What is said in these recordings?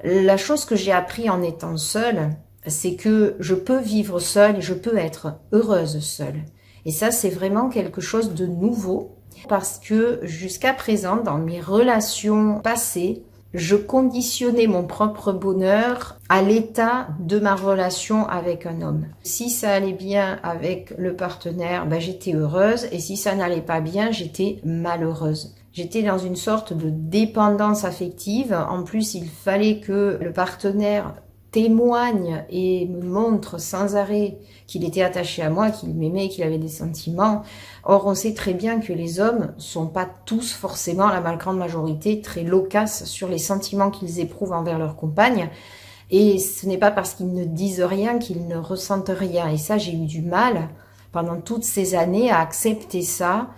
La chose que j'ai appris en étant seule, c'est que je peux vivre seule et je peux être heureuse seule. Et ça, c'est vraiment quelque chose de nouveau parce que jusqu'à présent, dans mes relations passées, je conditionnais mon propre bonheur à l'état de ma relation avec un homme. Si ça allait bien avec le partenaire, ben j'étais heureuse, et si ça n'allait pas bien, j'étais malheureuse. J'étais dans une sorte de dépendance affective. En plus, il fallait que le partenaire témoigne et me montre sans arrêt qu'il était attaché à moi, qu'il m'aimait, qu'il avait des sentiments. Or, on sait très bien que les hommes sont pas tous forcément, la grande majorité, très loquaces sur les sentiments qu'ils éprouvent envers leur compagne. Et ce n'est pas parce qu'ils ne disent rien qu'ils ne ressentent rien. Et ça, j'ai eu du mal pendant toutes ces années à accepter ça.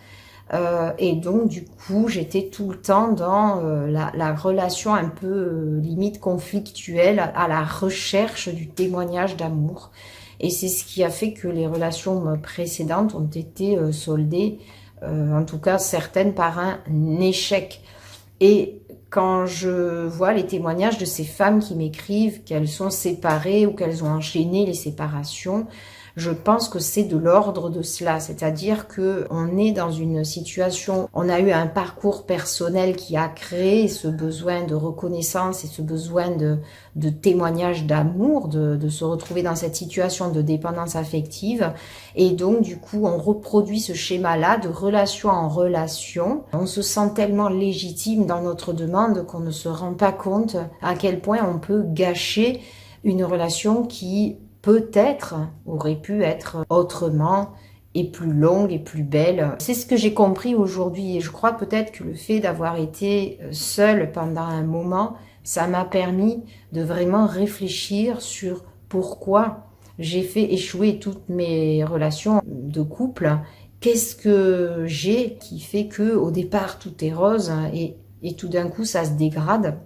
Et donc, du coup, j'étais tout le temps dans la relation un peu limite conflictuelle, à la recherche du témoignage d'amour. Et c'est ce qui a fait que les relations précédentes ont été soldées, en tout cas certaines par un échec. Et quand je vois les témoignages de ces femmes qui m'écrivent qu'elles sont séparées ou qu'elles ont enchaîné les séparations, je pense que c'est de l'ordre de cela, c'est-à-dire que on est dans une situation, on a eu un parcours personnel qui a créé ce besoin de reconnaissance et ce besoin de témoignage d'amour, de se retrouver dans cette situation de dépendance affective, et donc du coup on reproduit ce schéma-là de relation en relation. On se sent tellement légitime dans notre demande qu'on ne se rend pas compte à quel point on peut gâcher une relation qui peut-être aurait pu être autrement et plus longue et plus belle. C'est ce que j'ai compris aujourd'hui, et je crois peut-être que le fait d'avoir été seule pendant un moment, ça m'a permis de vraiment réfléchir sur pourquoi j'ai fait échouer toutes mes relations de couple. Qu'est-ce que j'ai qui fait que au départ tout est rose et tout d'un coup ça se dégrade?